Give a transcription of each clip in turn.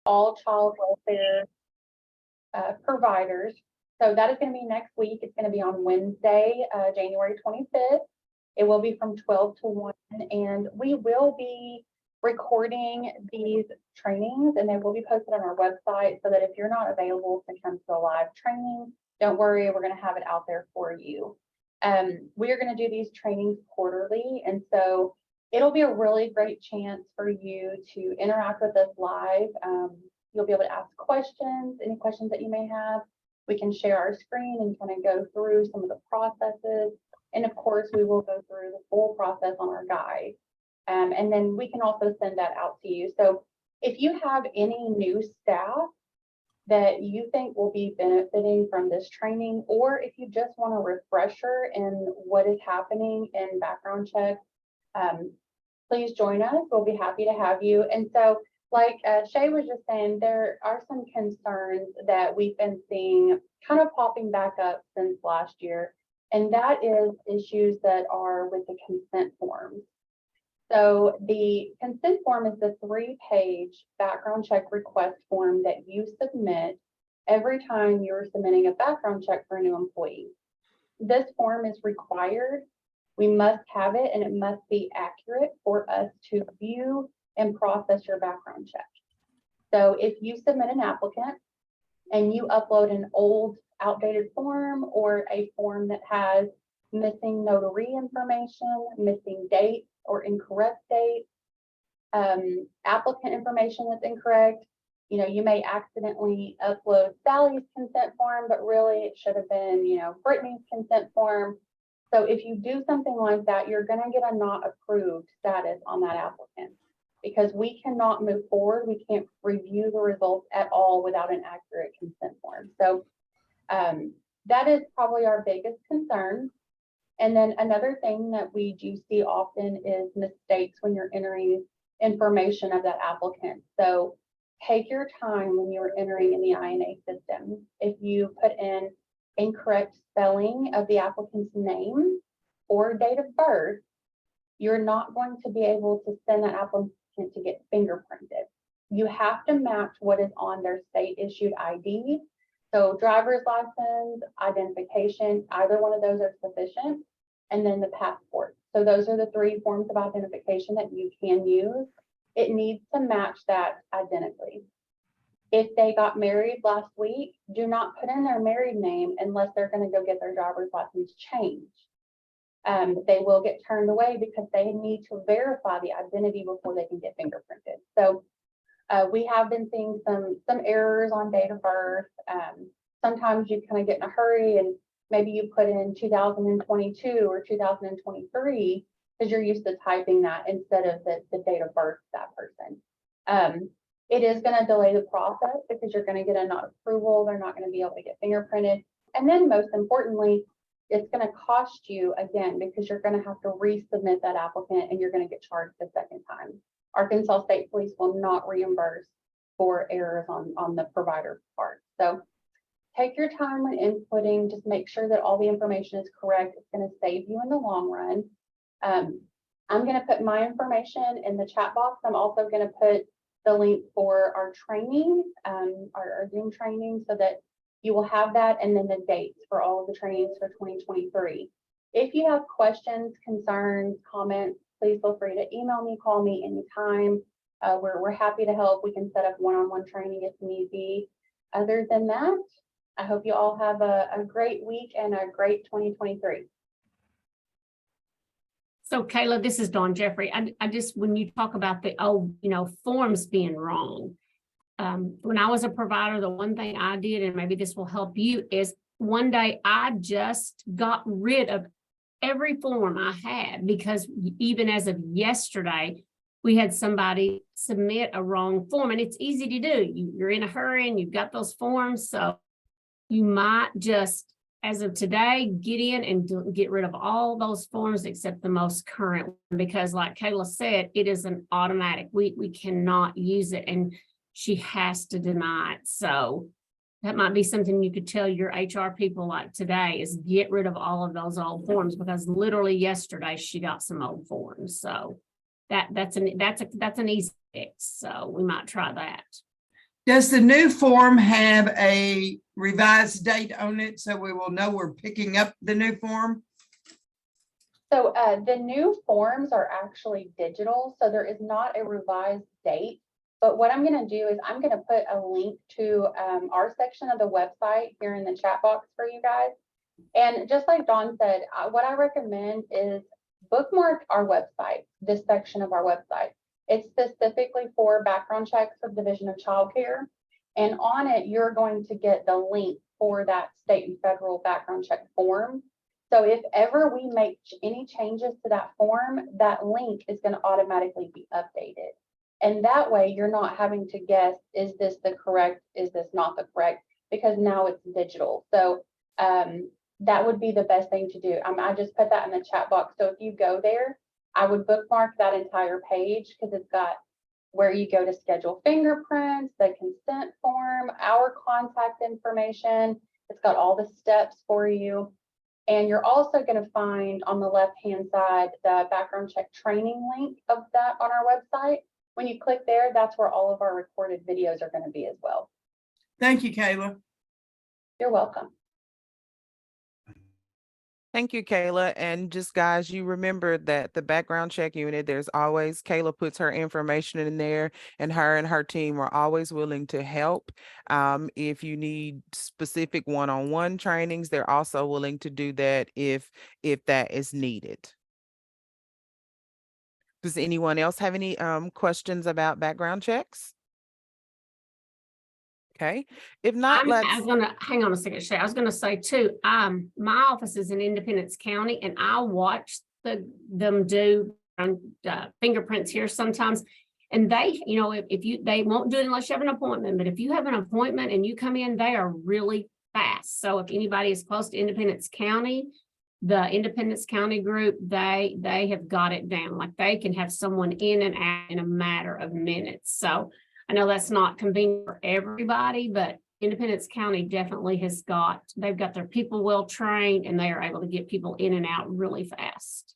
all child welfare providers. So that is going to be next week. It's going to be on Wednesday, January 25th. It will be from 12 to 1, and we will be recording these trainings, and they will be posted on our website so that if you're not available to come to a live training, don't worry, we're going to have it out there for you. We are going to do these trainings quarterly, and so it'll be a really great chance for you to interact with us live. You'll be able to ask questions, any questions that you may have. We can share our screen and kind of go through some of the processes. And of course, we will go through the full process on our guide. And then we can also send that out to you. So if you have any new staff that you think will be benefiting from this training, or if you just want a refresher in what is happening in background checks, please join us. We'll be happy to have you. And so, like Shay was just saying, there are some concerns that we've been seeing kind of popping back up since last year, and that is issues that are with the consent forms. So the consent form is the 3-page background check request form that you submit every time you're submitting a background check for a new employee. This form is required. We must have it, and it must be accurate for us to view and process your background check. So if you submit an applicant and you upload an old, outdated form or a form that has missing notary information, missing dates or incorrect dates, applicant information that's incorrect, you may accidentally upload Sally's consent form, but really it should have been, Brittany's consent form. So if you do something like that, you're going to get a not approved status on that applicant, because we cannot move forward. We can't review the results at all without an accurate consent form. So that is probably our biggest concern. And then another thing that we do see often is mistakes when you're entering information of that applicant. So take your time when you're entering in the INA system. If you put in incorrect spelling of the applicant's name or date of birth, you're not going to be able to send that applicant to get fingerprinted. You have to match what is on their state issued ID. So driver's license, identification, either one of those are sufficient. And then the passport. So those are the 3 forms of identification that you can use. It needs to match that identically. If they got married last week, do not put in their married name unless they're going to go get their driver's license changed. They will get turned away because they need to verify the identity before they can get fingerprinted. So we have been seeing some errors on date of birth. Sometimes you kind of get in a hurry and maybe you put in 2022 or 2023 because you're used to typing that instead of the date of birth of that person. It is going to delay the process because you're going to get a not approval. They're not going to be able to get fingerprinted. And then most importantly, it's going to cost you again because you're going to have to resubmit that applicant and you're going to get charged a second time. Arkansas State Police will not reimburse for errors on the provider part. So take your time when inputting, just make sure that all the information is correct. It's going to save you in the long run. I'm going to put my information in the chat box. I'm also going to put the link for our training, our Zoom training, so that you will have that, and then the dates for all of the trainings for 2023. If you have questions, concerns, comments, please feel free to email me, call me anytime. We're happy to help. We can set up one-on-one training if need be. Other than that, I hope you all have a great week and a great 2023. So Kayla, this is Dawn Jeffrey. I just, when you talk about the forms being wrong, when I was a provider, the one thing I did, and maybe this will help you, is one day I just got rid of every form I had, because even as of yesterday, we had somebody submit a wrong form, and it's easy to do. You're in a hurry and you've got those forms, so you might just, as of today, get in and get rid of all those forms except the most current one, because like Kayla said, it is an automatic. We cannot use it, and she has to deny it. So that might be something you could tell your HR people like today, is get rid of all of those old forms, because literally yesterday she got some old forms. So that's an easy fix. So we might try that. Does the new form have a revised date on it so we will know we're picking up the new form? So the new forms are actually digital, so there is not a revised date. But what I'm going to do is I'm going to put a link to our section of the website here in the chat box for you guys. And just like Dawn said, what I recommend is bookmark our website, this section of our website. It's specifically for background checks for the Division of Child Care. And on it, you're going to get the link for that state and federal background check form. So if ever we make any changes to that form, that link is going to automatically be updated. And that way you're not having to guess, is this the correct, is this not the correct? Because now it's digital. So that would be the best thing to do. I just put that in the chat box. So if you go there, I would bookmark that entire page because it's got where you go to schedule fingerprints, the consent form, our contact information. It's got all the steps for you. And you're also going to find on the left-hand side the background check training link of that on our website. When you click there, that's where all of our recorded videos are going to be as well. Thank you, Kayla. You're welcome. Thank you, Kayla. And just guys, you remember that the background check unit, there's always, Kayla puts her information in there, and her team are always willing to help. If you need specific one-on-one trainings, they're also willing to do that if that is needed. Does anyone else have any questions about background checks? Okay, if not, I was let's, gonna, hang on a second, Shay. I was gonna say too, my office is in Independence County and I watch them do fingerprints here sometimes. And they, you know, they won't do it unless you have an appointment, but if you have an appointment and you come in, they are really fast. So if anybody is close to Independence County, the Independence County group, they have got it down. Like they can have someone in and out in a matter of minutes. So I know that's not convenient for everybody, but Independence County definitely they've got their people well trained and they are able to get people in and out really fast.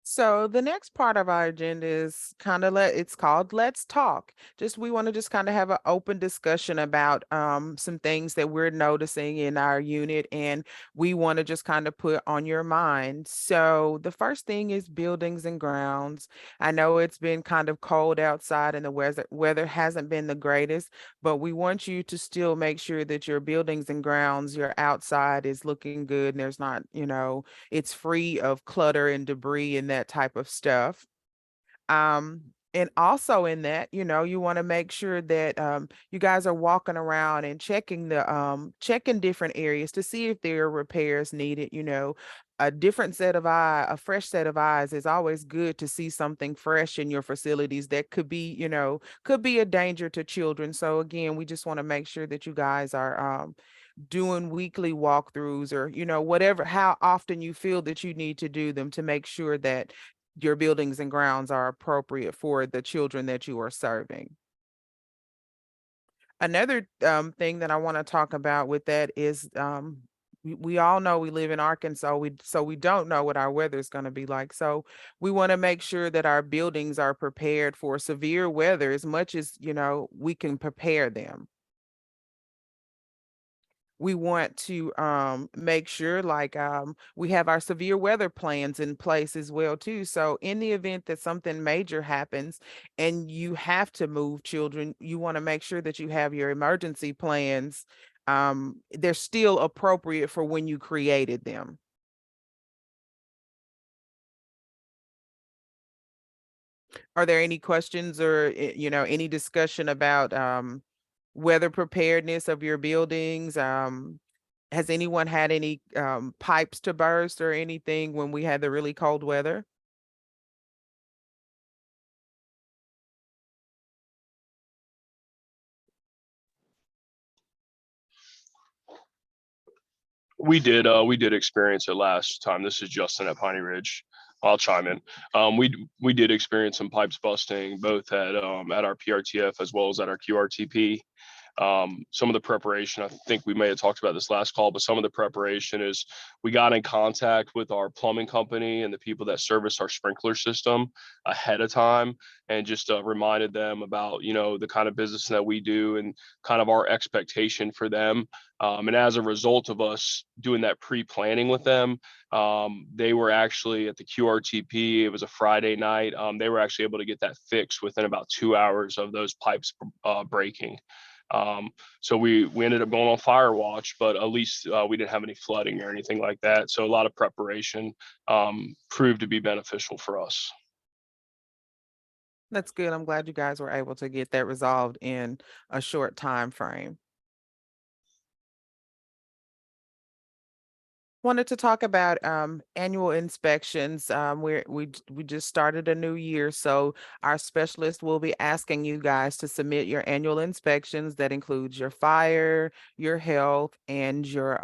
So the next part of our agenda is kind of it's called Let's Talk. We want to just kind of have an open discussion about some things that we're noticing in our unit and we want to just kind of put on your mind. So the first thing is buildings and grounds. I know it's been kind of cold outside and the weather hasn't been the greatest, but we want you to still make sure that your buildings and grounds, your outside is looking good and there's not, it's free of clutter and debris and that type of stuff. And also in that, you want to make sure that you guys are walking around and checking different areas to see if there are repairs needed. A fresh set of eyes is always good to see something fresh in your facilities that could be a danger to children. So again, we just want to make sure that you guys are doing weekly walkthroughs or, whatever, how often you feel that you need to do them to make sure that your buildings and grounds are appropriate for the children that you are serving. Another thing that I want to talk about with that is we all know we live in Arkansas, so we don't know what our weather is going to be like. So we want to make sure that our buildings are prepared for severe weather as much as, we can prepare them. We want to make sure we have our severe weather plans in place as well too. So in the event that something major happens and you have to move children, you want to make sure that you have your emergency plans. They're still appropriate for when you created them. Are there any questions or, any discussion about weather preparedness of your buildings? Has anyone had any pipes to burst or anything when we had the really cold weather? We did experience it last time. This is Justin at Piney Ridge. I'll chime in. We did experience some pipes busting both at our PRTF as well as at our QRTP. Some of the preparation, I think we may have talked about this last call, but some of the preparation is we got in contact with our plumbing company and the people that service our sprinkler system ahead of time, and just reminded them about, the kind of business that we do and kind of our expectation for them. And as a result of us doing that pre-planning with them, they were actually at the QRTP. It was a Friday night. They were actually able to get that fixed within about 2 hours of those pipes breaking. So we ended up going on fire watch, but at least we didn't have any flooding or anything like that. So a lot of preparation proved to be beneficial for us. That's good. I'm glad you guys were able to get that resolved in a short time frame. Wanted to talk about annual inspections. We just started a new year, so our specialist will be asking you guys to submit your annual inspections. That includes your fire, your health, and your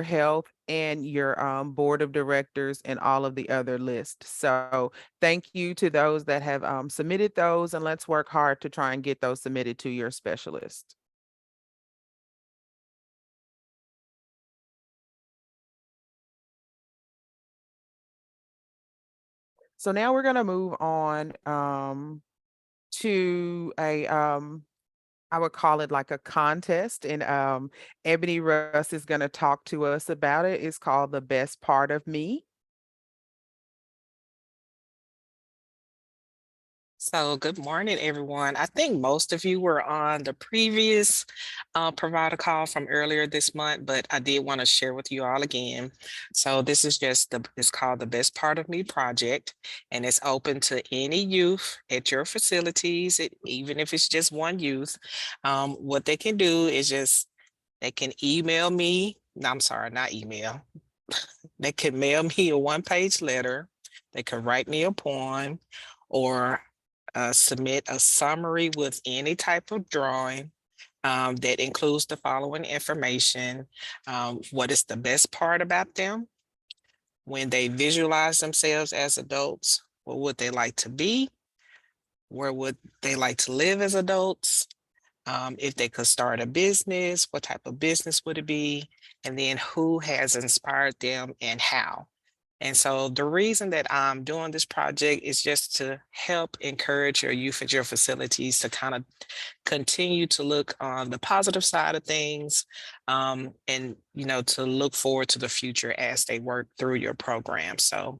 health, and your board of directors, and all of the other lists. So thank you to those that have submitted those, and let's work hard to try and get those submitted to your specialist. So now we're gonna move on to I would call it like a contest, and Ebony Russ is gonna talk to us about it. It's called The Best Part of Me. So good morning, everyone. I think most of you were on the previous provider call from earlier this month, but I did want to share with you all again. So this is it's called the Best Part of Me project, and it's open to any youth at your facilities, even if it's just one youth. What they can do is they can email me. No, I'm sorry, not email. They can mail me a one-page letter. They could write me a poem, or submit a summary with any type of drawing that includes the following information. What is the best part about them? When they visualize themselves as adults, what would they like to be? Where would they like to live as adults? If they could start a business, what type of business would it be? And then who has inspired them and how? And so the reason that I'm doing this project is just to help encourage your youth at your facilities to kind of continue to look on the positive side of things, and, to look forward to the future as they work through your program. So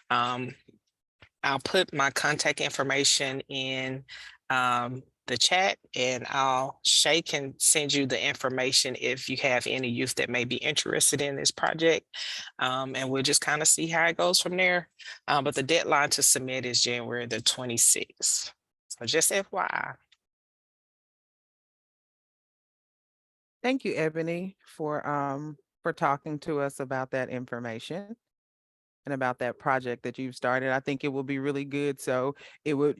I'll put my contact information in the chat, and Shay can send you the information if you have any youth that may be interested in this project. And we'll just kind of see how it goes from there. But the deadline to submit is January the 26th. So just FYI. Thank you, Ebony, for talking to us about that information and about that project that you've started. I think it will be really good. So it would,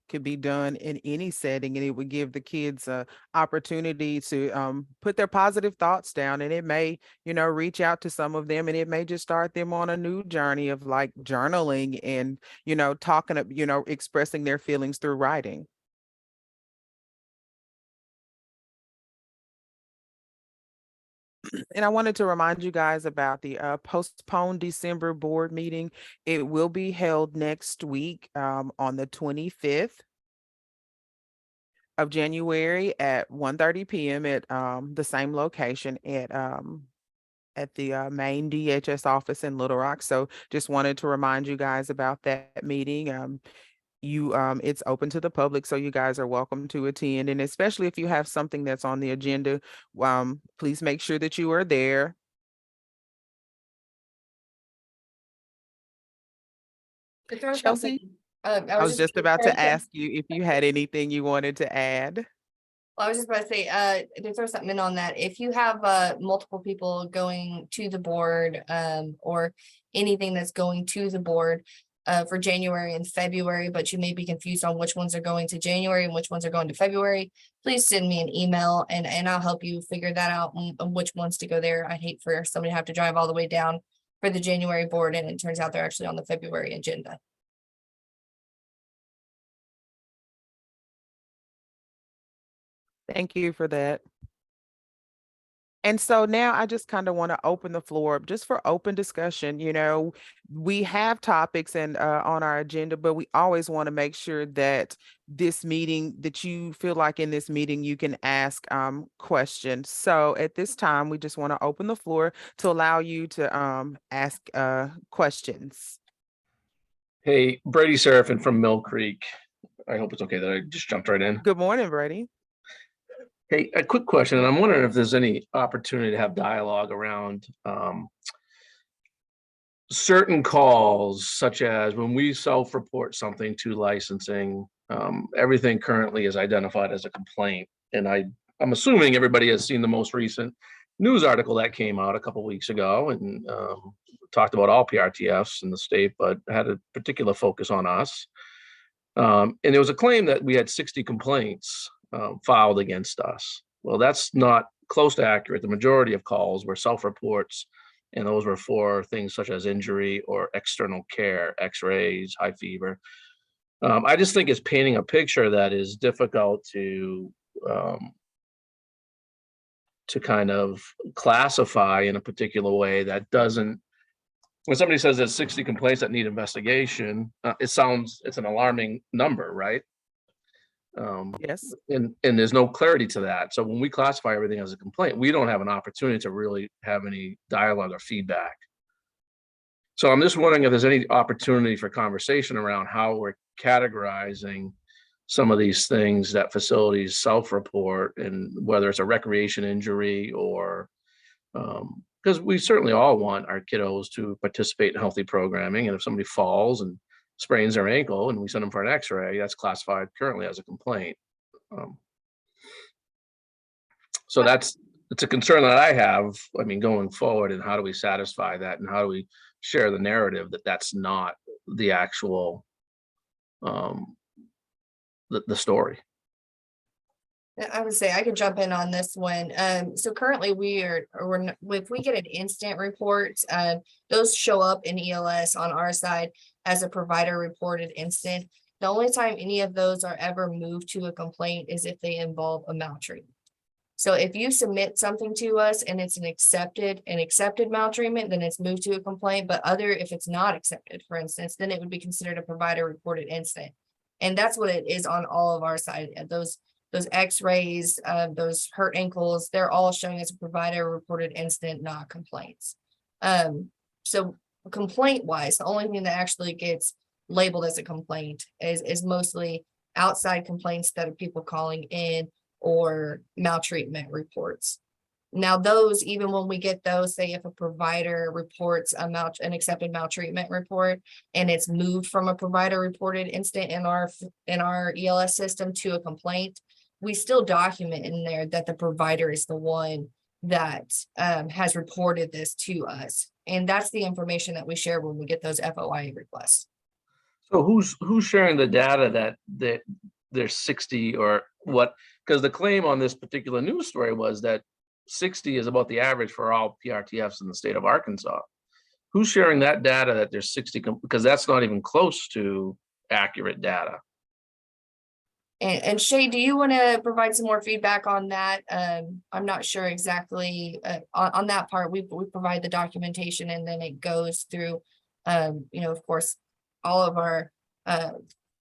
could be done in any setting, and it would give the kids a opportunity to put their positive thoughts down, and it may, reach out to some of them, and it may just start them on a new journey of like journaling and, talking, expressing their feelings through writing. And I wanted to remind you guys about the postponed December board meeting. It will be held next week on the 25th of January at 1:30 p.m. at the same location at the main DHS office in Little Rock. So just wanted to remind you guys about that meeting. It's open to the public, so you guys are welcome to attend, and especially if you have something that's on the agenda, please make sure that you are there. Chelsea, I was just about to ask you if you had anything you wanted to add. Well, I was just about to say, to throw something in on that, if you have multiple people going to the board, or anything that's going to the board for January and February, but you may be confused on which ones are going to January and which ones are going to February, please send me an email, and I'll help you figure that out and which ones to go there. I'd hate for somebody to have to drive all the way down for the January board, and it turns out they're actually on the February agenda. Thank you for that. And so now I just kind of want to open the floor up just for open discussion. You know, we have topics and on our agenda, but we always want to make sure that this meeting, that you feel like in this meeting, you can ask questions. So at this time, we just want to open the floor to allow you to ask questions. Hey, Brady Seraphin from Mill Creek. I hope it's okay that I just jumped right in. Good morning, Brady. Hey, a quick question, and I'm wondering if there's any opportunity to have dialogue around certain calls, such as when we self-report something to licensing, everything currently is identified as a complaint. And I'm assuming everybody has seen the most recent news article that came out a couple weeks ago and talked about all PRTFs in the state, but had a particular focus on us. And there was a claim that we had 60 complaints filed against us. Well, that's not close to accurate. The majority of calls were self-reports, and those were for things such as injury or external care, x-rays, high fever. I just think it's painting a picture that is difficult to kind of classify in a particular way that doesn't. When somebody says there's 60 complaints that need investigation, it's an alarming number, right? Yes. And there's no clarity to that. So when we classify everything as a complaint, we don't have an opportunity to really have any dialogue or feedback. So I'm just wondering if there's any opportunity for conversation around how we're categorizing some of these things that facilities self-report, and whether it's a recreation injury or because we certainly all want our kiddos to participate in healthy programming. And if somebody falls and sprains their ankle and we send them for an x-ray, that's classified currently as a complaint. So it's a concern that I have, I mean, going forward, and how do we satisfy that, and how do we share the narrative that that's not the actual the story. I would say I could jump in on this one. So currently if we get an instant report, those show up in ELS on our side as a provider reported incident. The only time any of those are ever moved to a complaint is if they involve a maltreatment. So if you submit something to us and it's an accepted maltreatment, then it's moved to a complaint. But if it's not accepted, for instance, then it would be considered a provider reported incident. And that's what it is on all of our side. Those x-rays, those hurt ankles, they're all showing as a provider reported incident, not complaints. So complaint wise, the only thing that actually gets labeled as a complaint is mostly outside complaints that are people calling in or maltreatment reports. Now those, even when we get those, say if a provider reports an accepted maltreatment report and it's moved from a provider reported incident in our ELS system to a complaint, we still document in there that the provider is the one that has reported this to us. And that's the information that we share when we get those FOIA requests. So who's sharing the data that there's 60 or what? Because the claim on this particular news story was that 60 is about the average for all PRTFs in the state of Arkansas. Who's sharing that data that there's 60? Because that's not even close to accurate data. And Shay, do you want to provide some more feedback on that? I'm not sure exactly on that part. We provide the documentation and then it goes through, of course, all of our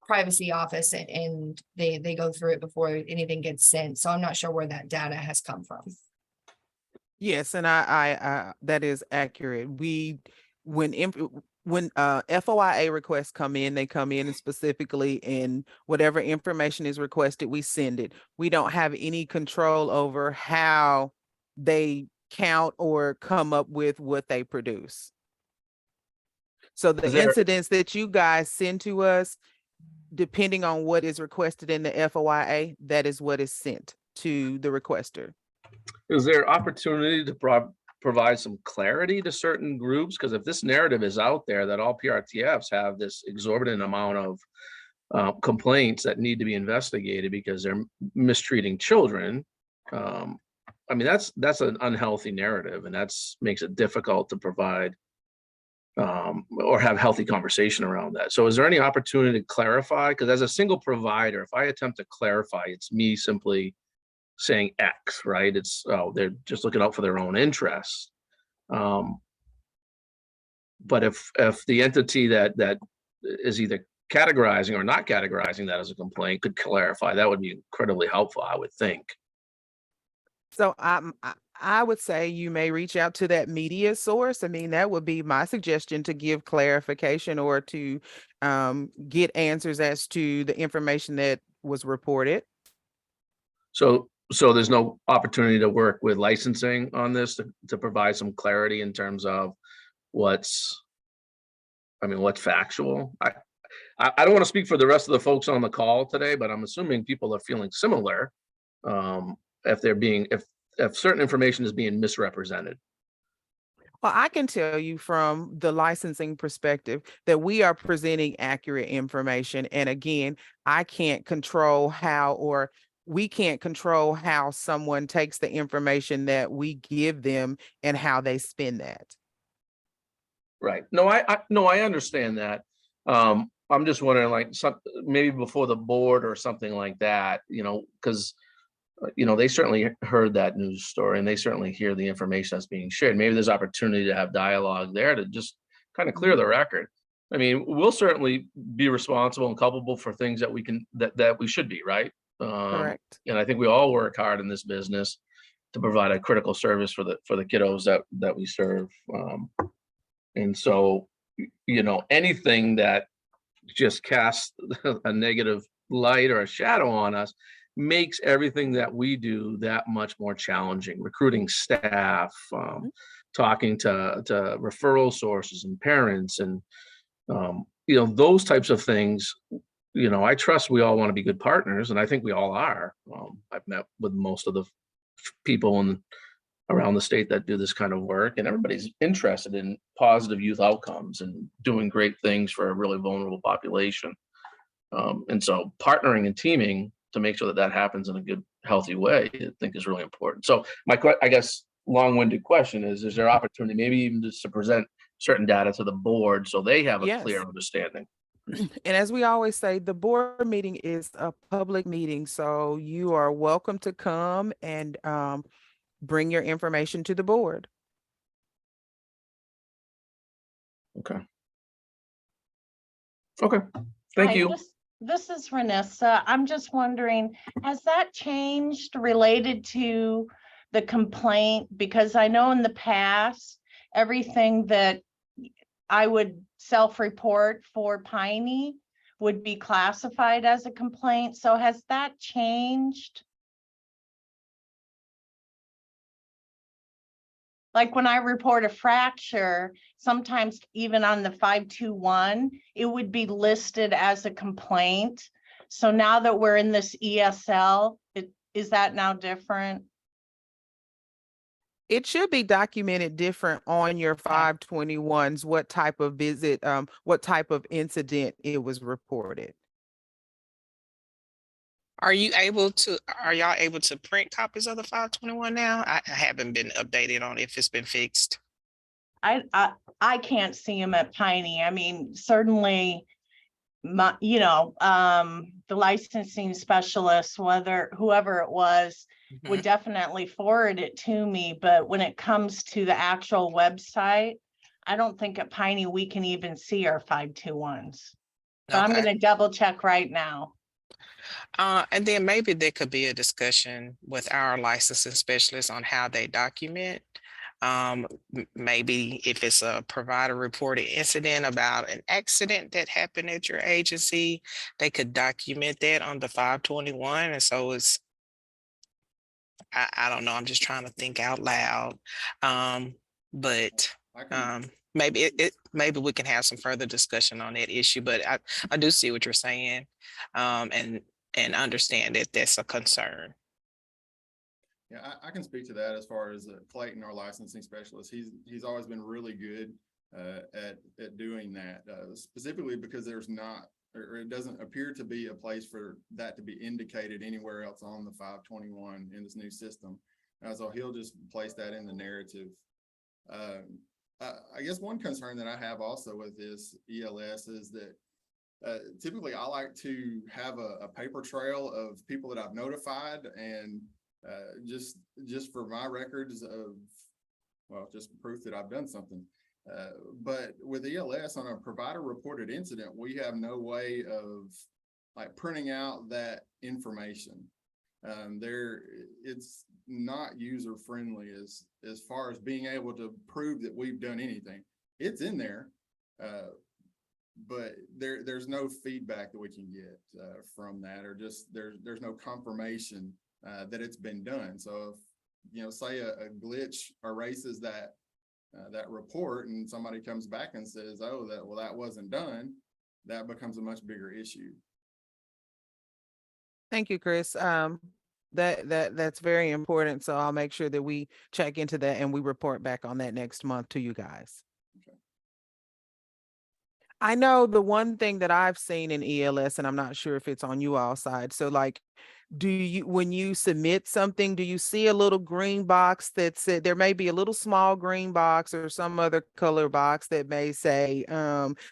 privacy office and they go through it before anything gets sent. So I'm not sure where that data has come from. Yes, and I that is accurate. When FOIA requests come in, they come in specifically, and whatever information is requested, we send it. We don't have any control over how they count or come up with what they produce. So the incidents that you guys send to us, depending on what is requested in the FOIA, that is what is sent to the requester. Is there opportunity to provide some clarity to certain groups? Because if this narrative is out there that all PRTFs have this exorbitant amount of complaints that need to be investigated because they're mistreating children, I mean, that's an unhealthy narrative, and makes it difficult to provide or have healthy conversation around that. So is there any opportunity to clarify? Because as a single provider, if I attempt to clarify, it's me simply saying X, right? It's, oh, they're just looking out for their own interests. But if the entity that is either categorizing or not categorizing that as a complaint could clarify, that would be incredibly helpful, I would think. So I would say you may reach out to that media source. I mean, that would be my suggestion, to give clarification or to get answers as to the information that was reported. So there's no opportunity to work with licensing on this to provide some clarity in terms of what's factual. I don't want to speak for the rest of the folks on the call today, but I'm assuming people are feeling similar. If certain information is being misrepresented. Well, I can tell you from the licensing perspective that we are presenting accurate information. And again, I can't control how, or we can't control how someone takes the information that we give them and how they spend that. Right. No, I understand that. I'm just wondering, like, maybe before the board or something like that, because they certainly heard that news story and they certainly hear the information that's being shared. Maybe there's opportunity to have dialogue there to just kind of clear the record. I mean, we'll certainly be responsible and culpable for things that we should be, right? Correct. And I think we all work hard in this business to provide a critical service for the kiddos that we serve. And so, anything that just casts a negative light or a shadow on us makes everything that we do that much more challenging. Recruiting staff, talking to referral sources and parents, and those types of things. I trust we all want to be good partners, and I think we all are. I've met with most of the people around the state that do this kind of work, and everybody's interested in positive youth outcomes and doing great things for a really vulnerable population. And so partnering and teaming to make sure that happens in a good, healthy way, I think is really important. So I guess long-winded question is there opportunity maybe even just to present certain data to the board so they have a clear understanding? And as we always say, the board meeting is a public meeting, so you are welcome to come and bring your information to the board. Okay. Thank Hi, you. This is Renessa. I'm just wondering, has that changed related to the complaint? Because I know in the past, everything that I would self-report for Piney would be classified as a complaint. So has that changed? Like when I report a fracture, sometimes even on the 521, it would be listed as a complaint. So now that we're in this ESL, is that now different? It should be documented different on your 521s, what type of visit, what type of incident it was reported. Are y'all able to print copies of the 521 now? I haven't been updated on if it's been fixed. I can't see them at Piney. I mean, certainly the licensing specialist, whoever it was, would definitely forward it to me. But when it comes to the actual website, I don't think at Piney we can even see our 521s. So I'm going to double check right now. And then maybe there could be a discussion with our licensing specialists on how they document. Maybe if it's a provider reported incident about an accident that happened at your agency, they could document that on the 521. And so I don't know, I'm just trying to think out loud. Maybe maybe we can have some further discussion on that issue, but I do see what you're saying, and understand that that's a concern. Yeah, I can speak to that as far as Clayton, our licensing specialist. He's always been really good at doing that, specifically because it doesn't appear to be a place for that to be indicated anywhere else on the 521 in this new system. So he'll just place that in the narrative. I guess one concern that I have also with this ELS is that typically I like to have a paper trail of people that I've notified, and Just for my records of, well, just proof that I've done something. But with ELS on a provider reported incident, we have no way of like printing out that information. It's not user friendly as far as being able to prove that we've done anything. It's in there, but there's no feedback that we can get from that, or just there's no confirmation that it's been done. So if say a glitch erases that report and somebody comes back and says, oh, that wasn't done, that becomes a much bigger issue. Thank you, Chris. That's very important. So I'll make sure that we check into that and we report back on that next month to you guys. Okay. I know the one thing that I've seen in ELS, and I'm not sure if it's on you all side. So like, when you submit something, do you see a little green box that said, there may be a little small green box or some other color box that may say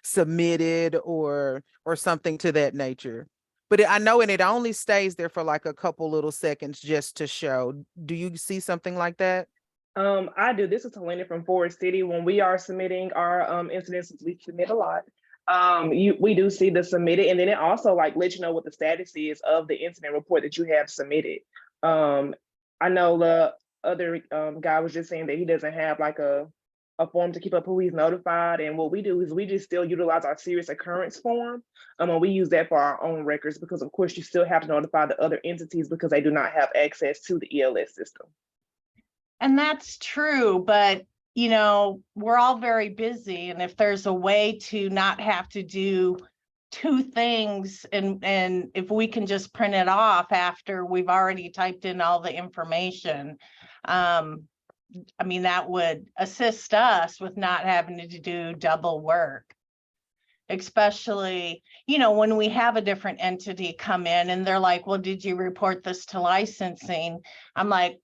submitted or something to that nature? But I know, and it only stays there for like a couple little seconds just to show. Do you see something like that? I do. This is Helena from Forest City. When we are submitting our incidents, we submit a lot. We do see the submitted, and then it also like lets you know what the status is of the incident report that you have submitted. I know the other guy was just saying that he doesn't have like a form to keep up who he's notified, and what we do is we just still utilize our serious occurrence form. And we use that for our own records, because of course you still have to notify the other entities because they do not have access to the ELS system. And that's true, but we're all very busy, and if there's a way to not have to do two things, and if we can just print it off after we've already typed in all the information, that would assist us with not having to do double work. Especially, when we have a different entity come in and they're like, well, did you report this to licensing? I'm like,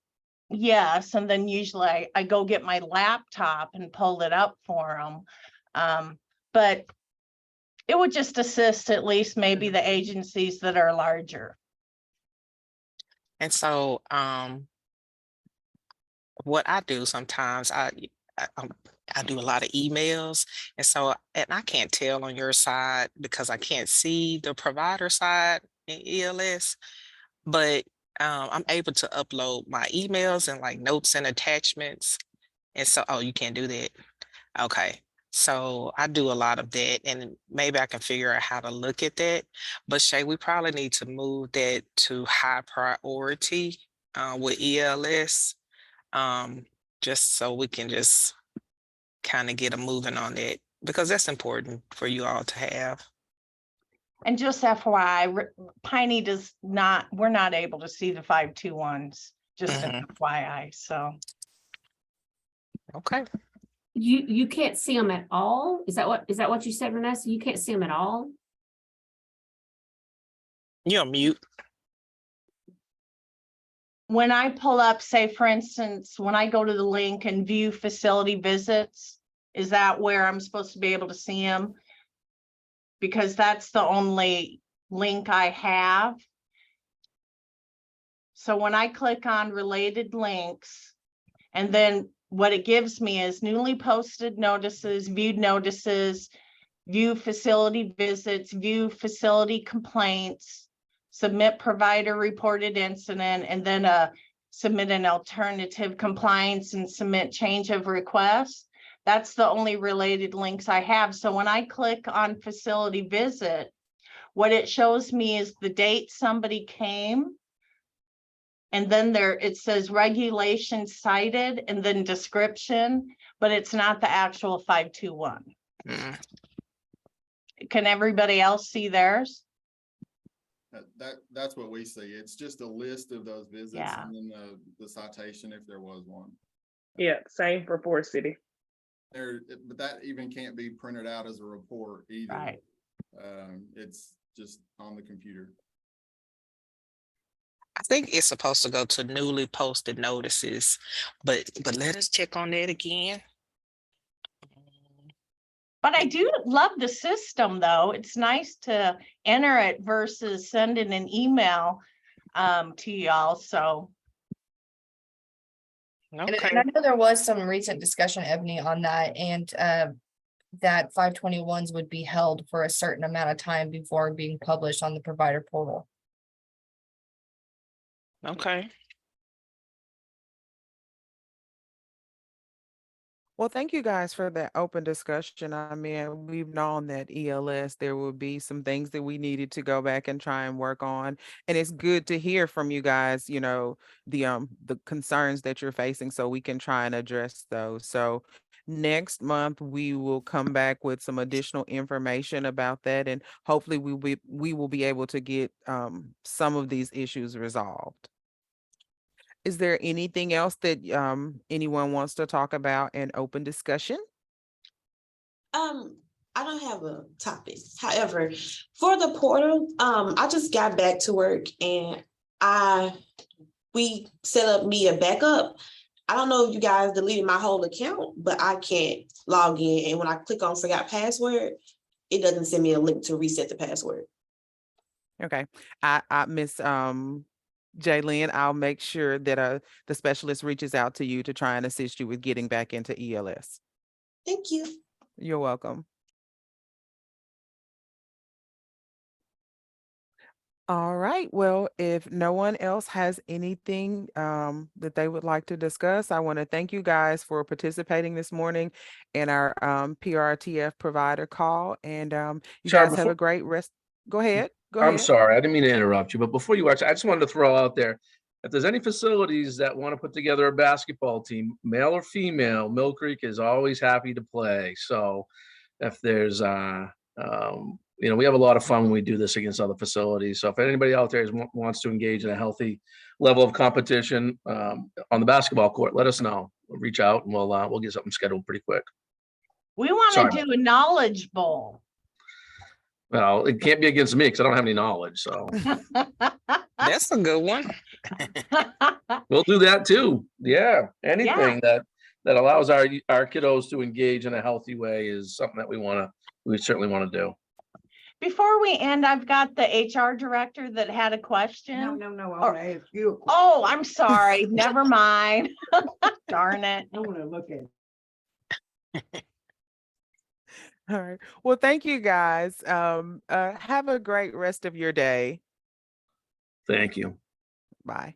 yes. And then usually I go get my laptop and pull it up for them. But it would just assist at least maybe the agencies that are larger. And so what I do sometimes, I do a lot of emails, and I can't tell on your side because I can't see the provider side in ELS, but I'm able to upload my emails and like notes and attachments. And so, oh, you can't do that. Okay. So I do a lot of that, and maybe I can figure out how to look at that. But Shay, we probably need to move that to high priority with ELS, just so we can just kind of get a moving on that, because that's important for you all to have. And just FYI, Piney we're not able to see the 521s, just an FYI, so. Okay. You can't see them at all? Is that what you said, Vanessa? You can't see them at all? You're on mute. When I pull up, say, for instance, when I go to the link and view facility visits, is that where I'm supposed to be able to see them? Because that's the only link I have. So when I click on related links, and then what it gives me is newly posted notices, viewed notices, view facility visits, view facility complaints, submit provider reported incident, and then submit an alternative compliance and submit change of request. That's the only related links I have. So when I click on facility visit, what it shows me is the date somebody came, and then it says regulation cited and then description, but it's not the actual 521. Can everybody else see theirs? That's what we see. It's just a list of those visits, Yeah. and then the citation if there was one. Yeah, same for Forest City. But that even can't be printed out as a report either. Right. It's just on the computer. I think it's supposed to go to newly posted notices, but let us check on that again. But I do love the system, though. It's nice to enter it versus sending an email to y'all. So And Okay. I know there was some recent discussion, Ebony, on that, and that 521s would be held for a certain amount of time before being published on the provider portal. Okay. Well, thank you guys for that open discussion. I mean, we've known that ELS, there will be some things that we needed to go back and try and work on. And it's good to hear from you guys, you know, the concerns that you're facing so we can try and address those. So next month we will come back with some additional information about that, and hopefully we will be able to get some of these issues resolved. Is there anything else that anyone wants to talk about in open discussion? I don't have a topic. However, for the portal, I just got back to work and we set up me a backup. I don't know if you guys deleted my whole account, but I can't log in. And when I click on forgot password, it doesn't send me a link to reset the password. Okay, I Miss Jaylene, I'll make sure that the specialist reaches out to you to try and assist you with getting back into ELS. Thank you. You're welcome. All right, well, if no one else has anything that they would like to discuss, I want to thank you guys for participating this morning in our PRTF provider call, and you Sorry, guys have a great rest. Go ahead. Go I'm ahead. sorry, I didn't mean to interrupt you, but before you watch, I just wanted to throw out there, if there's any facilities that want to put together a basketball team, male or female, Mill Creek is always happy to play. So if there's, you know, we have a lot of fun when we do this against other facilities. So if anybody out there wants to engage in a healthy level of competition on the basketball court, let us know. We'll reach out and we'll get something scheduled pretty quick. We want Sorry. to do a knowledge bowl. Well, it can't be against me because I don't have any knowledge. So That's a good one. we'll do that too. Yeah. Anything that allows our kiddos to engage in a healthy way is something that we certainly want to do. Before we end, I've got the HR director that had a question. No, I want to ask you. Oh, I'm sorry. Never mind. Darn it. I want to look at. All right. Well, thank you guys. Have a great rest of your day. Thank you. Bye.